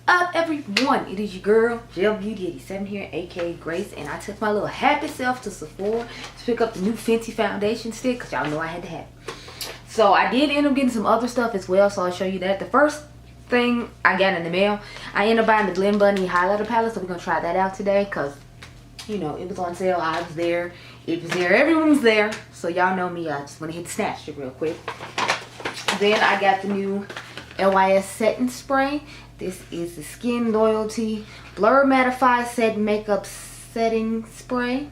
up, everyone? It is your girl Beauty 87 here, aka Grace, and I took my little happy self to Sephora to pick up the new Fenty foundation stick because y'all know I had to have it. So I did end up getting some other stuff as well, so I'll show you that. The first thing I got in the mail, I ended up buying the Glen Bunny highlighter palette, so we're gonna try that out today because, you know, it was on sale. I was there, it was there, everyone was there, so y'all know me. I just want to hit the snatch it real quick. Then I got the new LYS setting spray. This is the Skin Loyalty Blur Mattify Set Makeup Setting Spray.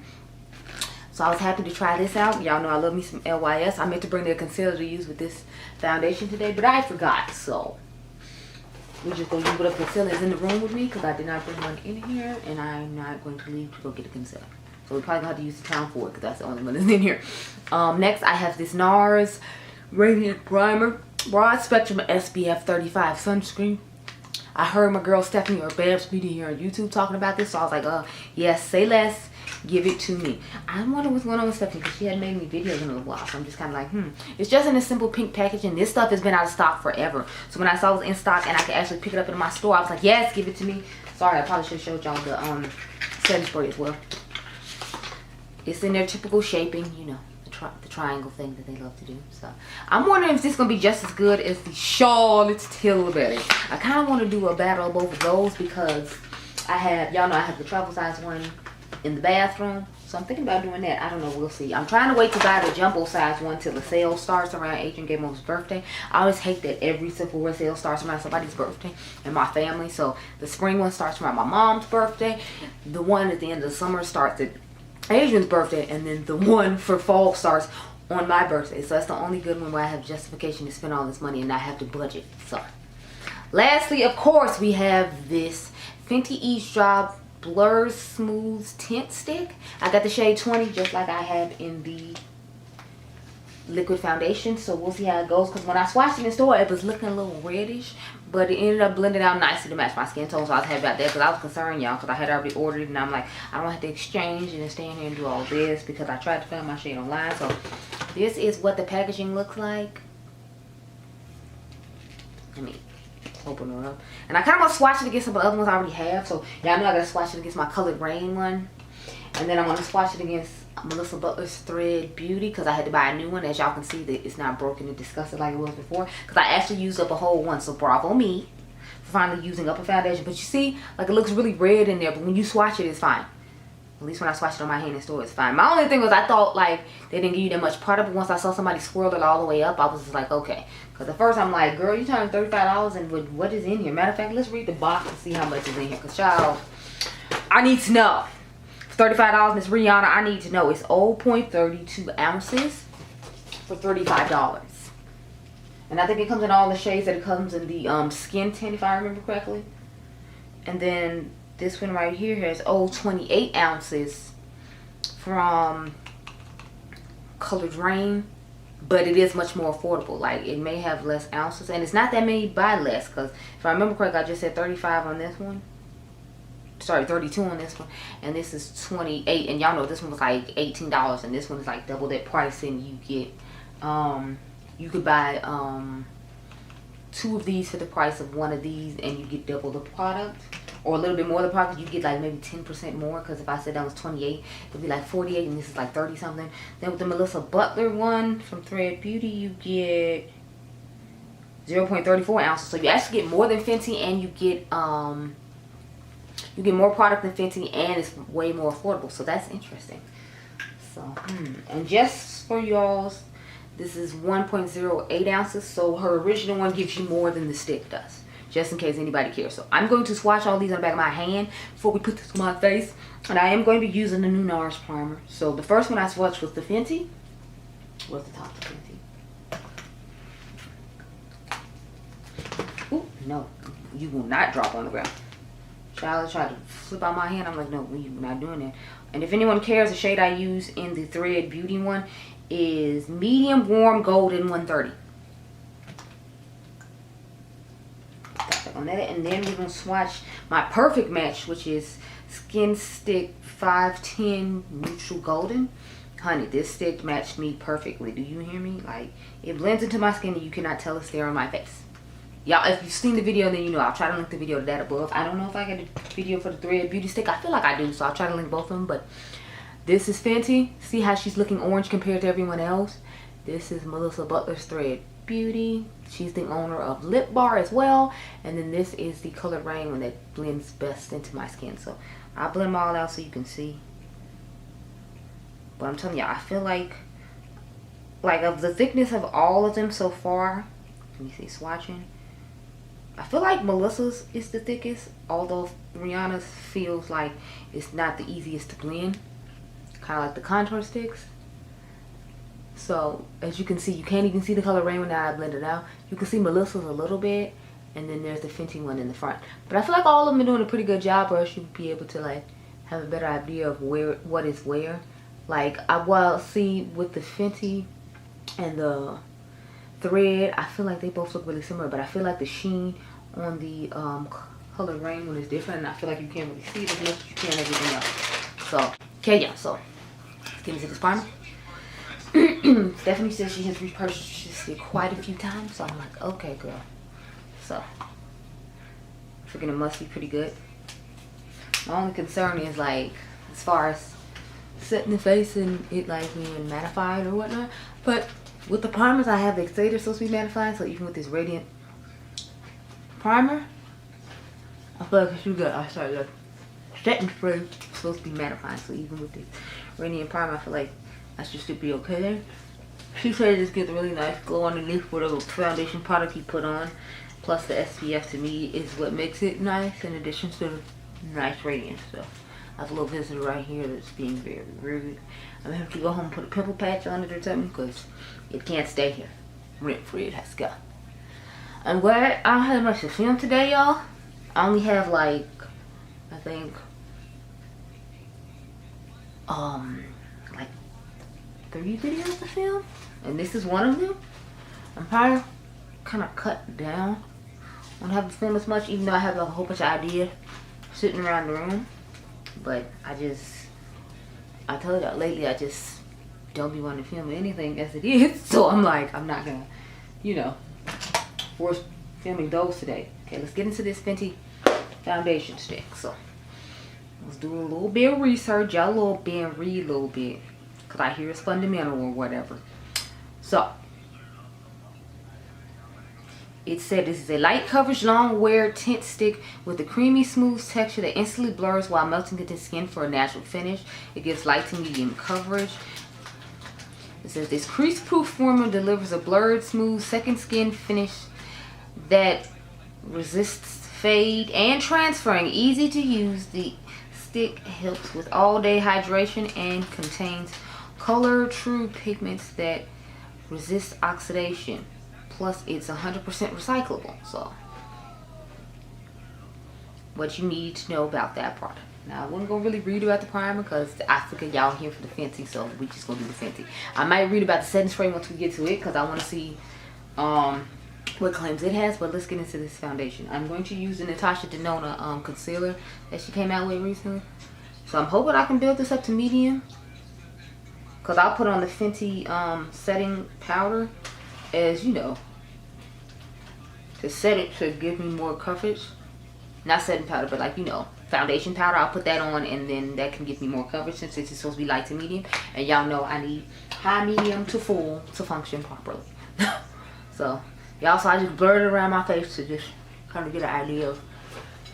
So I was happy to try this out. Y'all know I love me some LYS. I meant to bring their concealer to use with this foundation today, but I forgot. So we're just going to use whatever concealer is in the room with me because I did not bring one in here, and I'm not going to leave to go get a concealer. So we're probably going to have to use the town for it because that's the only one that's in here. Next, I have this Nars Radiant Primer, Broad Spectrum SPF 35 Sunscreen. I heard my girl Stephanie or Babs Beauty here on YouTube talking about this, so I was like, yes, say less, give it to me. I wonder what's going on with Stephanie because she hadn't made me videos in a while, so I'm just kind of like, It's just in a simple pink package, and this stuff has been out of stock forever. So when I saw it was in stock and I could actually pick it up in my store, I was like, yes, give it to me. Sorry, I probably should have showed y'all the setting spray as well. It's in their typical shaping, you know, the triangle thing that they love to do. So I'm wondering if this is gonna be just as good as the Charlotte's Tilbury. I kind of want to do a battle of both of those because I have, y'all know I have the travel size one in the bathroom, so I'm thinking about doing that. I don't know, we'll see. I'm trying to wait to buy the jumbo size one till the sale starts around Adriangameover's birthday. I always hate that every Sephora sale starts around somebody's birthday in my family. So the spring one starts around my mom's birthday, the one at the end of the summer starts at Adrian's birthday, and then the one for fall starts on my birthday. So that's the only good one where I have justification to spend all this money and not have to budget. So lastly, of course, we have this Fenty Eaze Drop Blur Smooth Tint Stick. I got the shade 20 just like I have in the liquid foundation, so we'll see how it goes because when I swatched it in the store it was looking a little reddish, but it ended up blending out nicely to match my skin tone, so I was happy about that because I was concerned, y'all, because I had already ordered it and I'm like, I don't have to exchange and stand here and do all this because I tried to find my shade online. So this is what the packaging looks like. Let me open her up, and I kind of want to swatch it against some of the other ones I already have, so y'all know I gotta swatch it against my Colored Rain one, and then I want to swatch it against Melissa Butler's Thread Beauty because I had to buy a new one. As y'all can see, that it's not broken and disgusted like it was before because I actually used up a whole one. So bravo me for finally using up a foundation. But you see, like, it looks really red in there, but when you swatch it, it's fine. At least when I swatched it on my hand in store, it's fine. My only thing was I thought like they didn't give you that much product, but once I saw somebody swirl it all the way up, I was just like, okay. Because at first I'm like, girl, you charging $35 and what is in here? Matter of fact, let's read the box and see how much is in here because, child, I need to know. $35, Miss Rihanna, I need to know. It's 0.32 ounces for $35. And I think it comes in all the shades that it comes in the skin tint, if I remember correctly. And then this one right here has 28 ounces from Colored Rain, but it is much more affordable. Like, it may have less ounces, and it's not that many by less, because if I remember correctly, I just said 35 on this one. Sorry, 32 on this one, and this is 28, and y'all know this one was like $18, and this one is like double that price, and you get you could buy 2 of these for the price of 1 of these, and you get double the product, or a little bit more of the product. You get like maybe 10% more, because if I said that was 28, it would be like 48, and this is like 30 something. Then with the Melissa Butler one from Thread Beauty, you get 0.34 ounces, so you actually get more than Fenty, and you get more product than Fenty, and it's way more affordable. So that's interesting. So, and just for y'all, this is 1.08 ounces. So her original one gives you more than the stick does. Just in case anybody cares. So I'm going to swatch all these on the back of my hand before we put this on my face. And I am going to be using the new Nars primer. So the first one I swatched was the Fenty. What's the top of the Fenty? Ooh, no. You will not drop on the ground. Child tried to flip out my hand. I'm like, no, we're not doing that. And if anyone cares, the shade I use in the Thread Beauty one is Medium Warm Golden 130. On that, and then we're gonna swatch my perfect match, which is Skin Stick 510 Neutral Golden. Honey, this stick matched me perfectly. Do you hear me? Like, it blends into my skin and you cannot tell it's there on my face. Y'all, if you've seen the video, then you know I'll try to link the video to that above. I don't know if I got a video for the thread beauty stick. I feel like I do, so I'll try to link both of them. But this is Fenty. See how she's looking orange compared to everyone else? This is Melissa Butler's Thread Beauty. She's the owner of Lip Bar as well. And then this is the Colored Rain one that blends best into my skin. So I'll blend them all out so you can see. But I'm telling you, I feel like of the thickness of all of them so far, let me see, swatching. I feel like Melissa's is the thickest, although Rihanna's feels like it's not the easiest to blend. Kind of like the contour sticks. So, as you can see, you can't even see the Color Rain when I blend it out. You can see Melissa's a little bit, and then there's the Fenty one in the front. But I feel like all of them are doing a pretty good job, or else you'd be able to like have a better idea of what is where. Like, see with the Fenty and the Thread, I feel like they both look really similar, but I feel like the sheen on the Colored Rain one is different, and I feel like you can't really see it as much as you can everything else. So, okay, yeah, so let's get into this primer. Stephanie says she has repurchased it quite a few times, so I'm like, okay, girl. So, freaking it must be pretty good. My only concern is like, as far as setting the face and it like being mattified or whatnot, but with the primers I have, they say they're supposed to be mattifying, so even with this Radiant primer, I feel like it's too good. I started the setting spray supposed to be mattifying, so even with this Radiant primer, I feel like I should still be okay. She said it just gets a really nice glow underneath whatever foundation product you put on, plus the SPF to me is what makes it nice, in addition to the nice radiance. So I have a little visitor right here that's being very rude. I'm gonna have to go home and put a pimple patch on it or something, because it can't stay here rent free. It has to go. I'm glad I don't have much to film today, y'all. I only have like, I think like 3 videos to film, and this is one of them. I'm probably kind of cut down on having to film as much, even though I have a whole bunch of ideas sitting around the room. But I told y'all lately, I just don't be wanting to film anything as it is. So I'm like, I'm not gonna, you know, force filming those today. Okay, let's get into this Fenty foundation stick. So let's do a little bit of research, y'all, a little bit, and read a little bit, because I hear it's fundamental or whatever. So it said this is a light coverage long wear tint stick with a creamy smooth texture that instantly blurs while melting into skin for a natural finish. It gives light to medium coverage. It says this crease proof formula delivers a blurred smooth second skin finish that resists fade and transferring. Easy to use, the stick helps with all day hydration and contains color true pigments that resist oxidation. Plus it's 100% recyclable. So what you need to know about that product. Now I wasn't gonna really read about the primer because I figured y'all here for the Fenty, so we just gonna do the Fenty. I might read about the setting spray once we get to it, because I want to see what claims it has. But let's get into this foundation. I'm going to use the Natasha Denona concealer that she came out with recently. So I'm hoping I can build this up to medium, because I'll put on the Fenty setting powder, as you know, to set it to give me more coverage. Not setting powder, but like, you know, foundation powder. I'll put that on, and then that can give me more coverage, since it's supposed to be light to medium, and y'all know I need high, medium to full to function properly. So y'all, so I just blurred it around my face to just kind of get an idea of.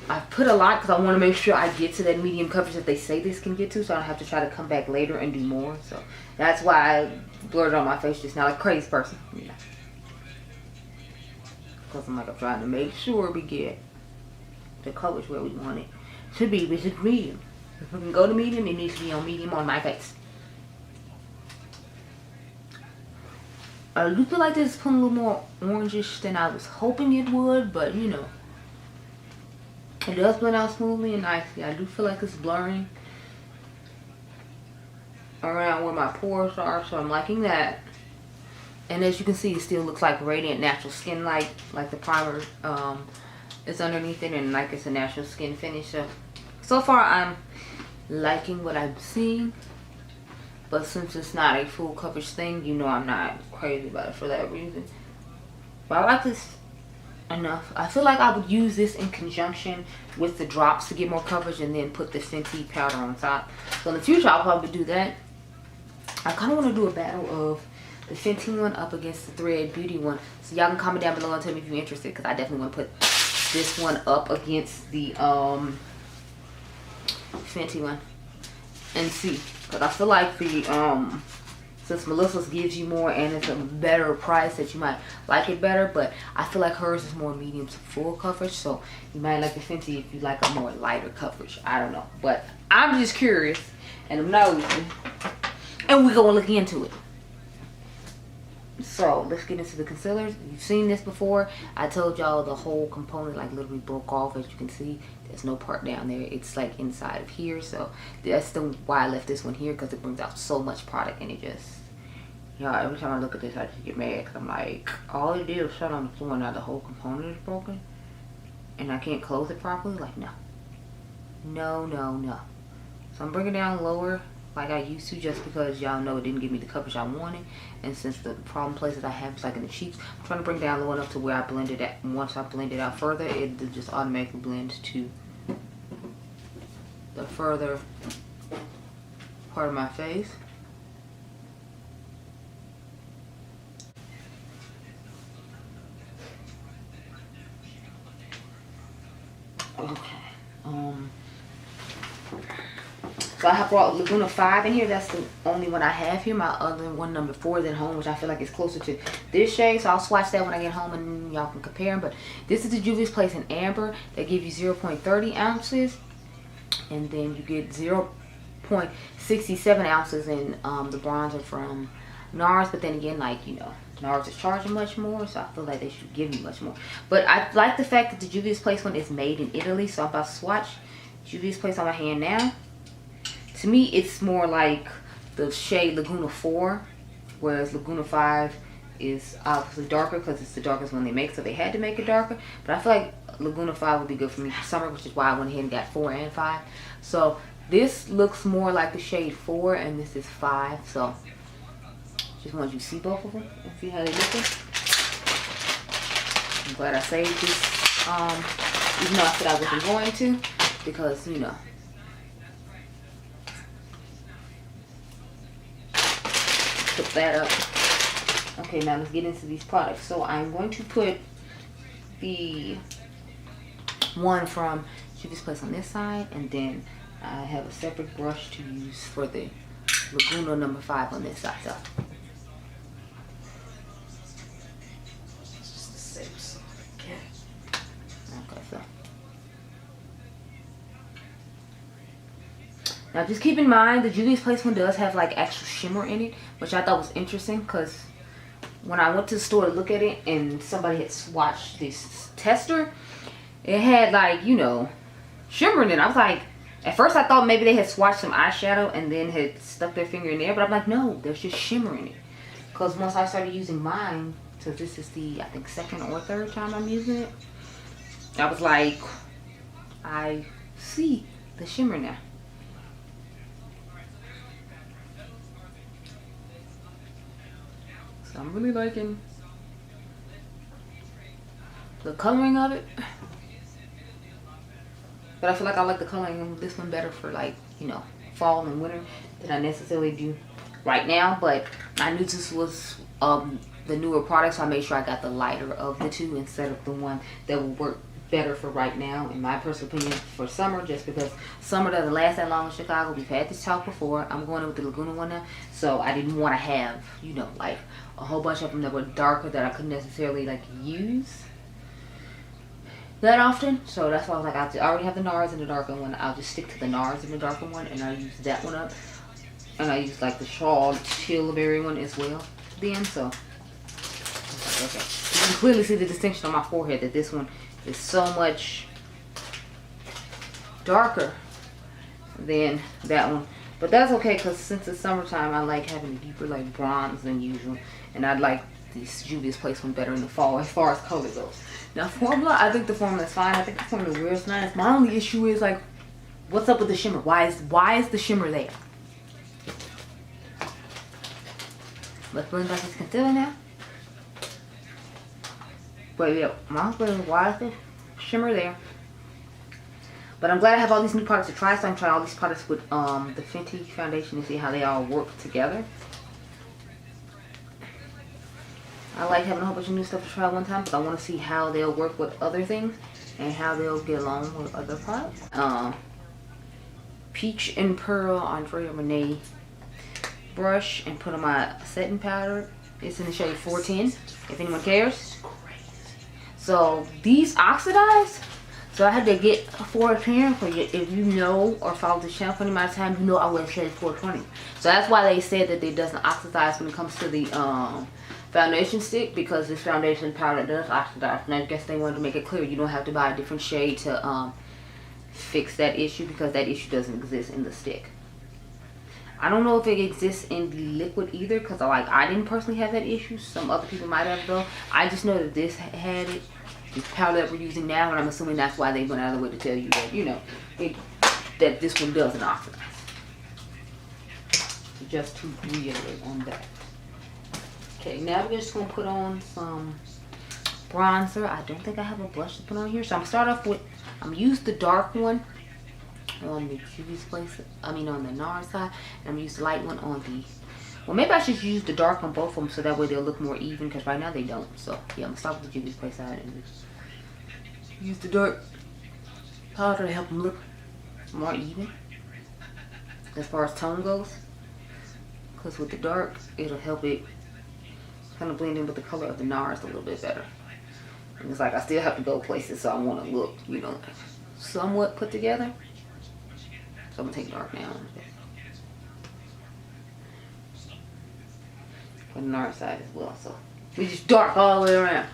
I put a lot because I want to make sure I get to that medium coverage that they say this can get to, so I don't have to try to come back later and do more. So that's why I blurred it on my face just now, like a crazy person. Yeah. Because I'm trying to make sure we get the coverage where we want it to be, which is medium. If we can go to medium, it needs to be on medium on my face. I do feel like this is putting a little more orangish than I was hoping it would, but you know, it does blend out smoothly and nicely. I do feel like it's blurring around where my pores are, so I'm liking that. And as you can see, it still looks like radiant natural skin light, like the primer is underneath it, and like it's a natural skin finish. So far I'm liking what I'm seeing, but since it's not a full coverage thing, you know, I'm not crazy about it for that reason. But I like this enough. I feel like I would use this in conjunction with the drops to get more coverage and then put the Fenty powder on top. So in the future, I'll probably do that. I kind of want to do a battle of the Fenty one up against the Thread Beauty one. So y'all can comment down below and tell me if you're interested, because I definitely want to put this one up against the Fenty one and see. Because I feel like the since Melissa's gives you more and it's a better price, that you might like it better. But I feel like hers is more medium to full coverage, so you might like the Fenty if you like a more lighter coverage. I don't know, but I'm just curious and I'm nosy, and we're gonna look into it. So let's get into the concealers. You've seen this before. I told y'all the whole component like literally broke off. As you can see, there's no part down there. It's like inside of here. So that's why I left this one here, because it brings out so much product. And it just, y'all, every time I look at this I just get mad, because I'm like, all it did was shut on the floor and now the whole component is broken and I can't close it properly. Like, no. So I'm bringing it down lower like I used to, just because y'all know it didn't give me the coverage I wanted. And since the problem places I have is like in the cheeks, I'm trying to bring it down low enough to where I blend it out. Once I blend it out further, it just automatically blends to the further part of my face. Okay. So I have brought Laguna 5 in here. That's the only one I have here. My other one, number 4, is at home, which I feel like is closer to this shade. So I'll swatch that when I get home and y'all can compare them. But this is the Juvia's Place in Amber. They give you 0.30 ounces. And then you get 0.67 ounces in the bronzer from Nars. But then again, like, you know, Nars is charging much more, so I feel like they should give me much more. But I like the fact that the Juvia's Place one is made in Italy. So I'm about to swatch Juvia's Place on my hand now. To me, it's more like the shade Laguna 4, whereas Laguna 5 is obviously darker because it's the darkest one they make, so they had to make it darker. But I feel like Laguna 5 would be good for me for summer, which is why I went ahead and got 4 and 5. So this looks more like the shade 4, and this is 5. So just wanted you to see both of them and see how they look. I'm glad I saved this, even though I said I wasn't going to, because, you know, put that up. Okay, now let's get into these products. So I'm going to put the one from Juvia's Place on this side, and then I have a separate brush to use for the Laguna number 5 on this side. So just the same side again. Okay, so now just keep in mind the Juvia's Place one does have like actual shimmer in it, which I thought was interesting, because when I went to the store to look at it and somebody had swatched this tester, it had like, you know, shimmer in it. I was like, at first I thought maybe they had swatched some eyeshadow and then had stuck their finger in there, but I'm like, no, there's just shimmer in it. Because once I started using mine, so this is the, I think, 2nd or 3rd time I'm using it, I was like, I see the shimmer now. So I'm really liking the coloring of it. But I feel like I like the coloring of this one better for, like, you know, fall and winter than I necessarily do right now. But I knew this was the newer product, so I made sure I got the lighter of the two instead of the one that will work better for right now, in my personal opinion, for summer, just because summer doesn't last that long in Chicago. We've had this talk before. I'm going in with the Laguna one now, so I didn't want to have, you know, like a whole bunch of them that were darker that I couldn't necessarily like use that often. So that's why I was like, I already have the Nars in the darker one. I'll just stick to the Nars in the darker one, and I'll use that one up. And I use like the Chillberry one as well then. So okay, you can clearly see the distinction on my forehead that this one is so much darker than that one. But that's okay, because since it's summertime, I like having a deeper like bronze than usual, and I'd like this Juvia's Place one better in the fall as far as color goes. Now formula, I think the formula is fine. I think the formula wears nice. My only issue is like, what's up with the shimmer? Why is the shimmer there? Let's blend back this concealer now. But yeah, my husband, why is the shimmer there? But I'm glad I have all these new products to try. So I'm trying all these products with the Fenty foundation to see how they all work together. I like having a whole bunch of new stuff to try one time, but I want to see how they'll work with other things and how they'll get along with other products. Peach and Pearl Andrea Renee brush and put on my setting powder. It's in the shade 410, if anyone cares. So these oxidize. So I had to get 410 for you. If you know or follow the channel for any amount of time, you know I would have said 420. So that's why they said that it doesn't oxidize when it comes to the foundation stick, because this foundation powder does oxidize. And I guess they wanted to make it clear you don't have to buy a different shade to fix that issue, because that issue doesn't exist in the stick. I don't know if it exists in the liquid either, because I didn't personally have that issue. Some other people might have though. I just know that this had it. This powder that we're using now, and I'm assuming that's why they went out of the way to tell you that, you know, that this one doesn't oxidize. So just to reiterate on that. Okay, now we're just going to put on some bronzer. I don't think I have a blush to put on here, so I'm going to start off with, I'm going to use the dark one on the Juvia's place, on the Nars side, and I'm going to use the light one on the, well, maybe I should use the dark on both of them so that way they'll look more even, because right now they don't. So yeah, I'm going to start with the Juvia's place side and use the dark powder to help them look more even as far as tone goes, because with the dark it'll help it kind of blend in with the color of the Nars a little bit better. And it's like I still have to go places, so I want to look, you know, somewhat put together. So I'm gonna take dark now for the Nars side as well. So we just dark all the way around.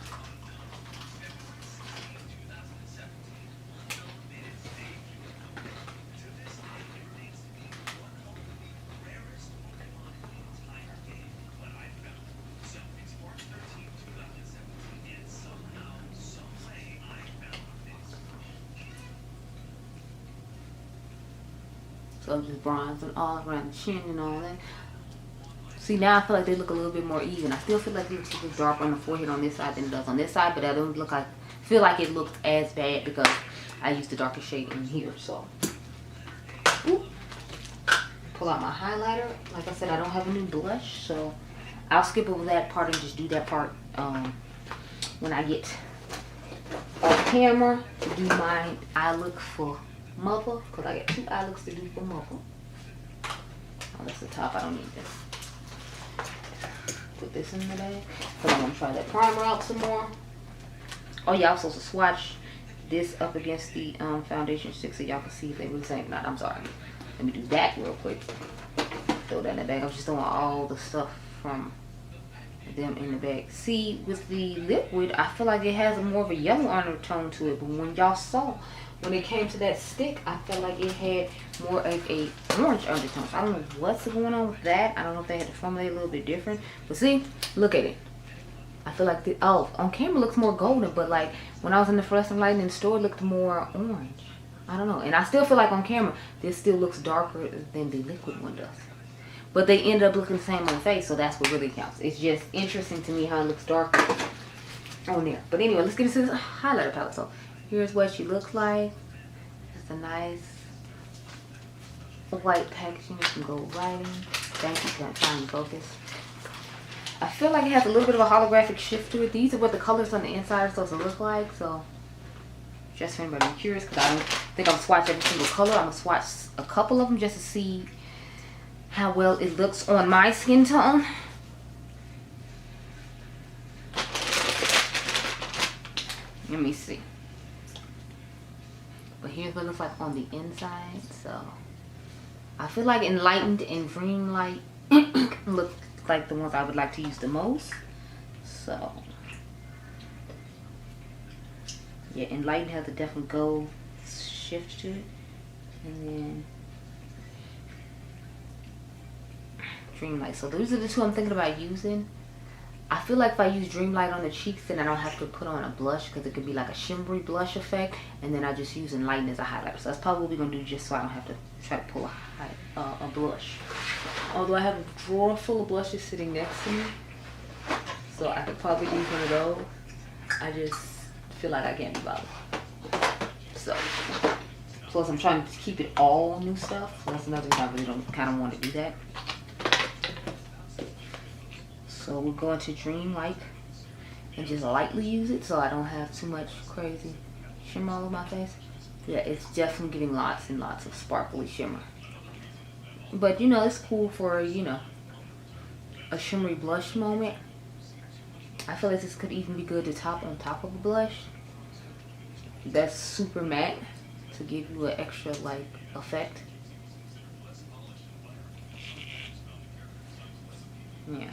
So I'm just bronzing all around the chin and all that. See, now I feel like they look a little bit more even. I still feel like it looks a little darker on the forehead on this side than it does on this side, but I don't look like, feel like it looks as bad because I used the darker shade in here. So, ooh. Pull out my highlighter. Like I said, I don't have a new blush, so I'll skip over that part and just do that part when I get off camera to do my eye look for Mother, because I got 2 eye looks to do for Mother. Oh, that's the top. I don't need this. Put this in the bag because I'm going to try that primer out some more. Oh yeah, I'm supposed to swatch this up against the foundation stick so y'all can see if they really the same. Not, I'm sorry. Let me do that real quick. Throw that in the bag. I'm just throwing all the stuff from them in the bag. See, with the liquid, I feel like it has more of a yellow undertone to it, but when y'all saw, when it came to that stick, I felt like it had more of a orange undertone. So I don't know what's going on with that. I don't know if they had to formulate a little bit different. But see, look at it. I feel like the, oh, on camera it looks more golden, but like when I was in the fluorescent lighting in the store, it looked more orange. I don't know. And I still feel like on camera, this still looks darker than the liquid one does. But they end up looking the same on the face, so that's what really counts. It's just interesting to me how it looks darker on there. But anyway, let's get into this highlighter palette. So here's what she looks like. It's a nice white packaging. You can go right in. Thank you for trying to focus. I feel like it has a little bit of a holographic shift to it. These are what the colors on the inside are supposed to look like. So just for anybody curious, because I don't think I'm swatching every single color. I'm going to swatch a couple of them just to see how well it looks on my skin tone. Let me see. But here's what it looks like on the inside. So I feel like Enlightened and Dreamlight look like the ones I would like to use the most. So yeah, Enlightened has a definite gold shift to it. And then Dreamlight. So those are the 2 I'm thinking about using. I feel like if I use Dreamlight on the cheeks, then I don't have to put on a blush because it could be like a shimmery blush effect. And then I just use Enlighten as a highlighter. So that's probably what we're going to do, just so I don't have to try to pull a blush. Although I have a drawer full of blushes sitting next to me. So I could probably use one of those. I just feel like I can't be bothered. So, plus I'm trying to keep it all new stuff. So that's another reason I really don't kind of want to do that. So we're going to Dreamlike and just lightly use it so I don't have too much crazy shimmer all over my face. Yeah, it's definitely giving lots and lots of sparkly shimmer. But you know, it's cool for, you know, a shimmery blush moment. I feel like this could even be good to top on top of a blush that's super matte to give you an extra like effect. Yeah.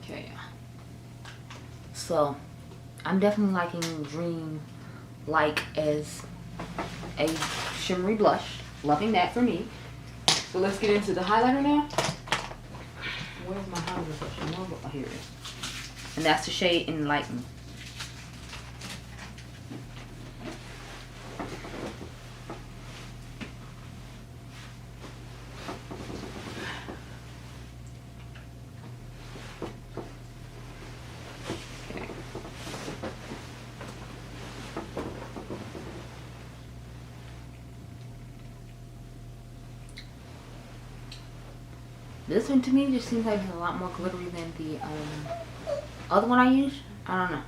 Okay. So I'm definitely liking Dreamlike as a shimmery blush. Loving that for me. So let's get into the highlighter now. Where's my highlighter section? Oh, here it is. And that's the shade Enlighten. This one to me just seems like it's a lot more glittery than the other one I used. I don't know.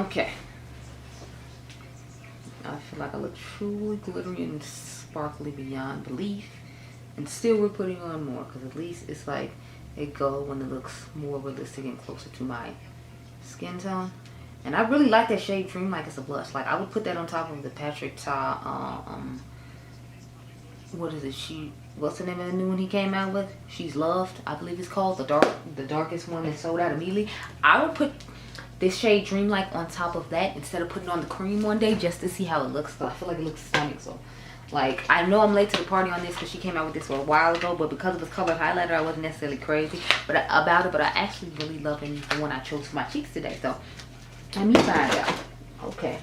Okay. I feel like I look truly glittery and sparkly beyond belief. And still we're putting on more because at least it's like a glow when it looks more realistic and closer to my skin tone. And I really like that shade Dreamlike as a blush. Like I would put that on top of the Patrick Ta what is it? What's the name of the new one he came out with? She's Loved, I believe it's called. The darkest one that sold out immediately. I would put this shade Dreamlike on top of that instead of putting on the cream one day just to see how it looks. Because I feel like it looks stunning. So like, I know I'm late to the party on this because she came out with this for a while ago, but because of this colored highlighter, I wasn't necessarily crazy about it, but I actually really loving the one I chose for my cheeks today. So, let me find out. Okay.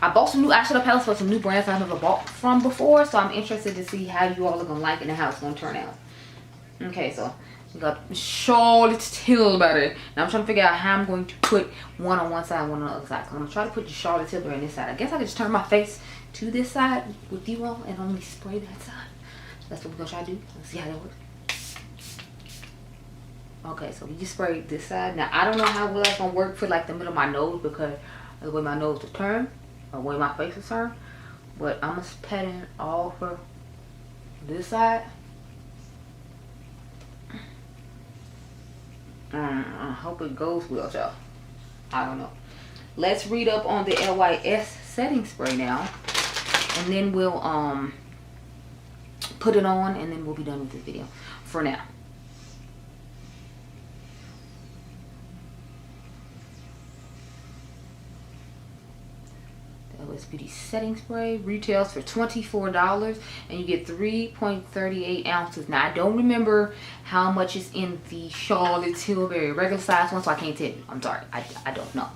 I bought some new eyeshadow palettes for some new brands I've never bought from before, so I'm interested to see how you all are going to like it and how it's going to turn out. Okay, so we got Charlotte Tilbury. Now I'm trying to figure out how I'm going to put one on one side, one on the other side. So I'm going to try to put the Charlotte Tilbury on this side. I guess I could just turn my face to this side with you all and only spray that side. That's what we're gonna try to do. Let's see how that works. Okay, so we just sprayed this side. Now I don't know how well that's gonna work for like the middle of my nose because of the way my nose is turned or the way my face is turned. But I'm gonna pat in all for this side. I hope it goes well, y'all. I don't know. Let's read up on the LYS setting spray now. And then we'll put it on and then we'll be done with this video for now. The LYS Beauty setting spray retails for $24 and you get 3.38 ounces. Now I don't remember how much is in the Charlotte Tilbury regular size one, so I can't tell you. I'm sorry, I don't know.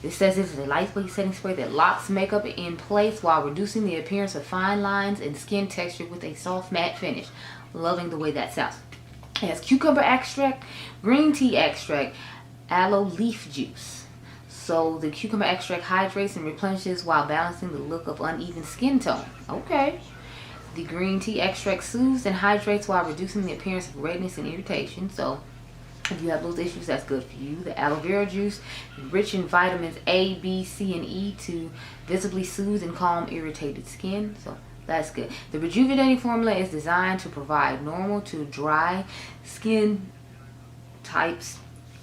It says this is a lightweight setting spray that locks makeup in place while reducing the appearance of fine lines and skin texture with a soft matte finish. Loving the way that sounds. It has cucumber extract, green tea extract, aloe leaf juice. So the cucumber extract hydrates and replenishes while balancing the look of uneven skin tone. Okay. The green tea extract soothes and hydrates while reducing the appearance of redness and irritation. So if you have those issues, that's good for you. The aloe vera juice, rich in vitamins A, B, C, and E to visibly soothe and calm irritated skin. So that's good. The rejuvenating formula is designed to provide normal to dry skin types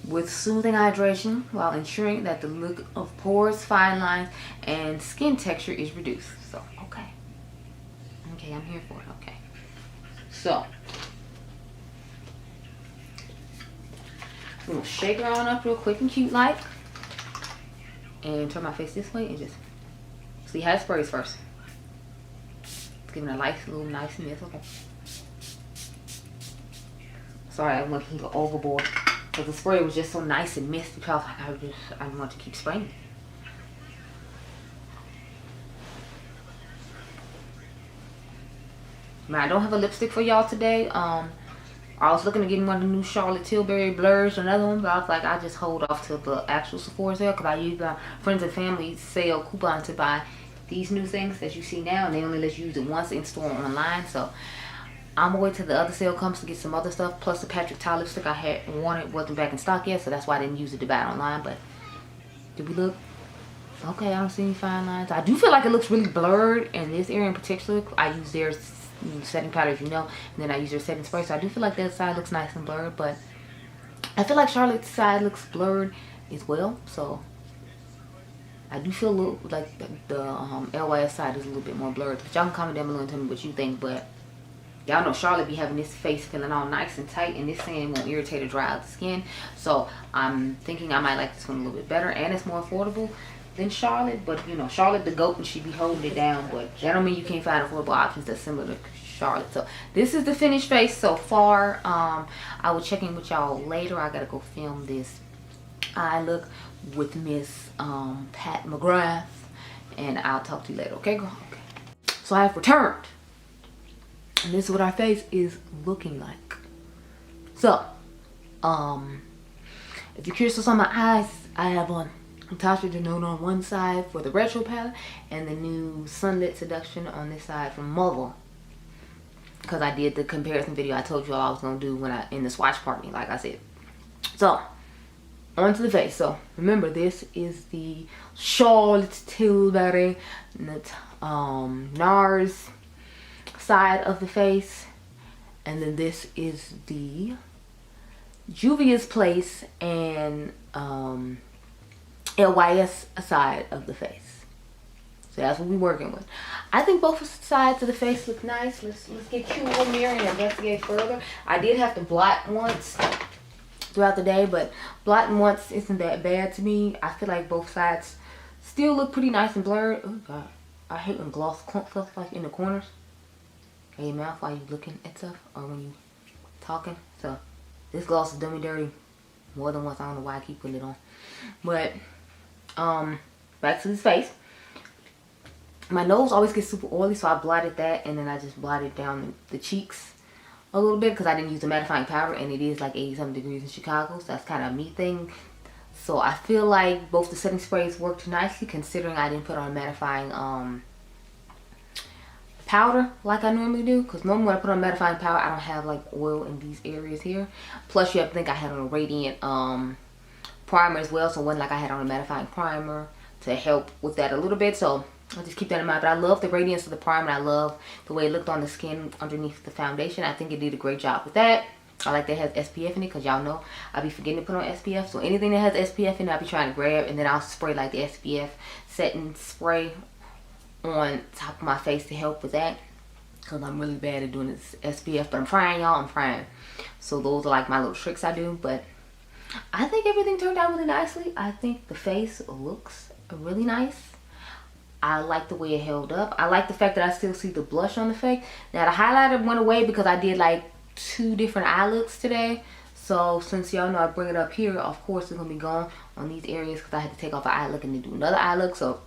with soothing hydration while ensuring that the look of pores, fine lines, and skin texture is reduced. So, okay. Okay, I'm here for it. Okay. So, I'm gonna shake her on up real quick and cute like. And turn my face this way and just see how it sprays first. It's giving a nice little niceness. Okay. Sorry, I went a little overboard because the spray was just so nice and misty because I want to keep spraying. I don't have a lipstick for y'all today. I was looking to get one of the new Charlotte Tilbury blurs, another one, but I was like, I just hold off till the actual Sephora sale because I use the friends and family sale coupon to buy these new things that you see now, and they only let you use it once in store or online. So I'm gonna wait till the other sale comes to get some other stuff. Plus the Patrick Ta lipstick I had wanted wasn't back in stock yet, so that's why I didn't use it to buy it online. But did we look? Okay, I don't see any fine lines. I do feel like it looks really blurred in this area in particular. I use their setting powder, if you know, and then I use their setting spray, so I do feel like that side looks nice and blurred, but I feel like Charlotte's side looks blurred as well, so I do feel a little like the LYS side is a little bit more blurred. But y'all can comment down below and tell me what you think. But y'all know Charlotte be having this face feeling all nice and tight, and this saying won't irritate or dry out the skin, so I'm thinking I might like this one a little bit better, and it's more affordable than Charlotte. But you know, Charlotte the goat and she be holding it down, but that don't mean you can't find affordable options that's similar to Charlotte. So this is the finished face so far. I will check in with y'all later. I gotta go film this eye look with Miss Pat McGrath, and I'll talk to you later. Okay, girl? Okay. So I have returned, and this is what our face is looking like. So if you're curious what's on my eyes, I have on Natasha Denona on one side for the retro palette, and the new Sunlit Seduction on this side from Mother, because I did the comparison video I told you all I was gonna do when in the swatch party, like I said. So onto the face. So remember, this is the Charlotte Tilbury Nars side of the face, and then this is the Juvia's Place and LYS side of the face. So that's what we're working with. I think both sides of the face look nice. Let's get cute in the mirror and investigate further. I did have to blot once throughout the day, but blotting once isn't that bad to me. I feel like both sides still look pretty nice and blurred. Oh god, I hate when gloss clumps stuff like in the corners in your mouth while you looking at stuff or when you talking. So this gloss is done me dirty more than once. I don't know why I keep putting it on. But back to this face. My nose always gets super oily, so I blotted that, and then I just blotted down the cheeks a little bit because I didn't use the mattifying powder, and it is like 80-something degrees in Chicago, so that's kind of a me thing. So I feel like both the setting sprays worked nicely, considering I didn't put on mattifying powder like I normally do, because normally when I put on mattifying powder I don't have like oil in these areas here. Plus you have to think I had on a radiant primer as well, so it wasn't like I had on a mattifying primer to help with that a little bit. So I'll just keep that in mind. But I love the radiance of the primer. I love the way it looked on the skin underneath the foundation. I think it did a great job with that. I like that it has SPF in it, because y'all know I be forgetting to put on SPF. So anything that has SPF in it, I be trying to grab, and then I'll spray like the SPF setting spray on top of my face to help with that, because I'm really bad at doing this SPF. But I'm trying, y'all. I'm trying. So those are like my little tricks I do. But I think everything turned out really nicely. I think the face looks really nice. I like the way it held up. I like the fact that I still see the blush on the face. Now the highlighter went away because I did like 2 different eye looks today. So since y'all know I bring it up here, of course it's gonna be gone on these areas because I had to take off an eye look and then do another eye look. So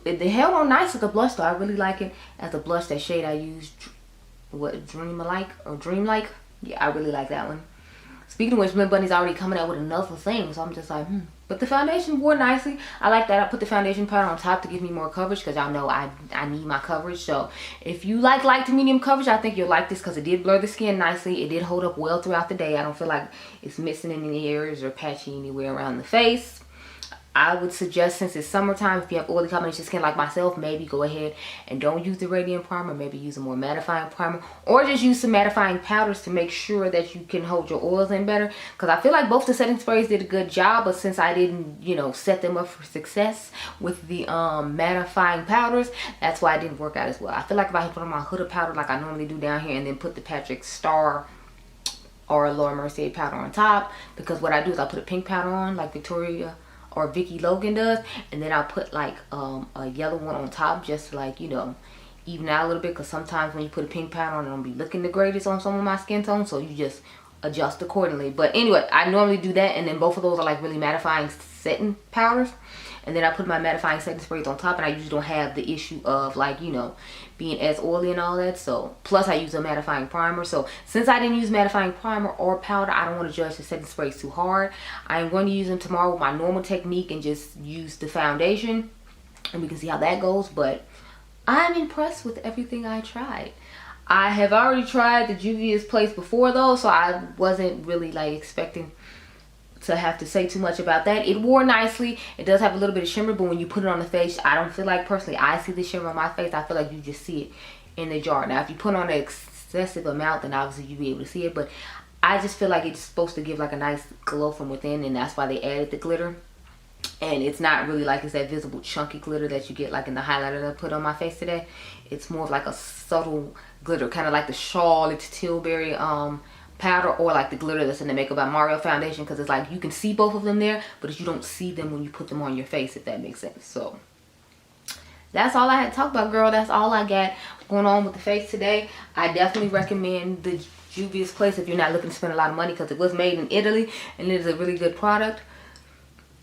it held on nice with the blush though. I really like it as a blush. That shade I used, what, Dreamlike? Yeah, I really like that one. Speaking of which, Mint Bunny's already coming out with another thing, so I'm just like, But the foundation wore nicely. I like that I put the foundation powder on top to give me more coverage, because y'all know I need my coverage. So if you like light to medium coverage, I think you'll like this, because it did blur the skin nicely. It did hold up well throughout the day. I don't feel like it's missing in any areas or patchy anywhere around the face. I would suggest, since it's summertime, if you have oily combination skin like myself, maybe go ahead and don't use the radiant primer. Maybe use a more mattifying primer, or just use some mattifying powders to make sure that you can hold your oils in better. Because I feel like both the setting sprays did a good job, but since I didn't, you know, set them up for success with the mattifying powders, that's why it didn't work out as well. I feel like if I had put on my Huda powder like I normally do down here, and then put the Patrick Star or Laura Mercier powder on top, because what I do is I put a pink powder on like Victoria or Vicky Logan does, and then I'll put like a yellow one on top, just to, like, you know, even out a little bit, because sometimes when you put a pink powder on, it don't be looking the greatest on some of my skin tones, so you just adjust accordingly. But anyway, I normally do that, and then both of those are like really mattifying setting powders, and then I put my mattifying setting sprays on top, and I usually don't have the issue of, like, you know, being as oily and all that. So plus I use a mattifying primer, so since I didn't use mattifying primer or powder, I don't want to judge the setting sprays too hard. I'm going to use them tomorrow with my normal technique and just use the foundation, and we can see how that goes. But I'm impressed with everything I tried. I have already tried the Juvia's place before though, so I wasn't really like expecting to have to say too much about that. It wore nicely. It does have a little bit of shimmer, but when you put it on the face, I don't feel like, personally, I see the shimmer on my face. I feel like you just see it in the jar. Now if you put on an excessive amount, then obviously you'll be able to see it, but I just feel like it's supposed to give like a nice glow from within, and that's why they added the glitter. And it's not really like it's that visible chunky glitter that you get like in the highlighter that I put on my face today. It's more of like a subtle glitter, kind of like the Charlotte Tilbury powder, or like the glitter that's in the Makeup by Mario foundation, because it's like you can see both of them there, but you don't see them when you put them on your face, if that makes sense. So that's all I had to talk about, girl. That's all I got going on with the face today. I definitely recommend the Juvia's place if you're not looking to spend a lot of money, because it was made in Italy and it is a really good product.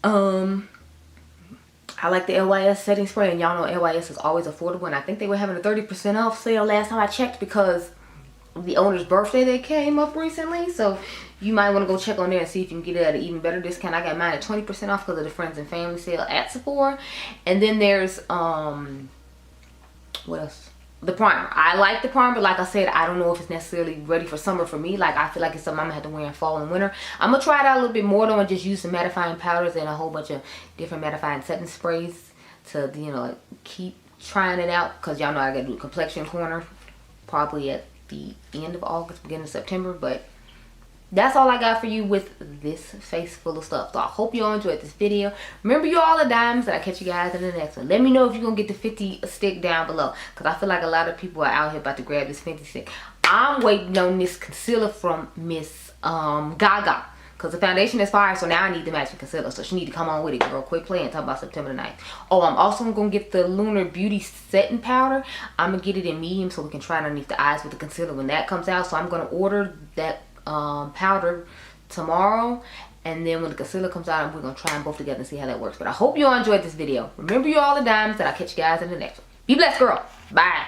I like the LYS setting spray, and y'all know LYS is always affordable, and I think they were having a 30% off sale last time I checked, because the owner's birthday that came up recently. So you might want to go check on there and see if you can get it at an even better discount. I got mine at 20% off because of the friends and family sale at Sephora. And then there's what else? The primer. I like the primer, but like I said, I don't know if it's necessarily ready for summer for me. Like, I feel like it's something I'm gonna have to wear in fall and winter. I'm gonna try it out a little bit more though, and just use some mattifying powders and a whole bunch of different mattifying setting sprays to, you know, keep trying it out, because y'all know I gotta do a complexion corner probably at the end of August, beginning of September. But that's all I got for you with this face full of stuff. So I hope you all enjoyed this video. Remember, you all are diamonds, and I'll catch you guys in the next one. Let me know if you're gonna get the 50 stick down below, because I feel like a lot of people are out here about to grab this 50 stick. I'm waiting on this concealer from Miss Gaga, because the foundation is fire, so now I need the matching concealer. So she need to come on with it, girl. Quit playing. Talk about September the 9th. Oh, I'm also gonna get the Lunar Beauty setting powder. I'm gonna get it in medium so we can try it underneath the eyes with the concealer when that comes out. So I'm gonna order that powder tomorrow, and then when the concealer comes out, we're gonna try them both together and see how that works. But I hope you all enjoyed this video. Remember, you all are diamonds, and I'll catch you guys in the next one. Be blessed, girl. Bye.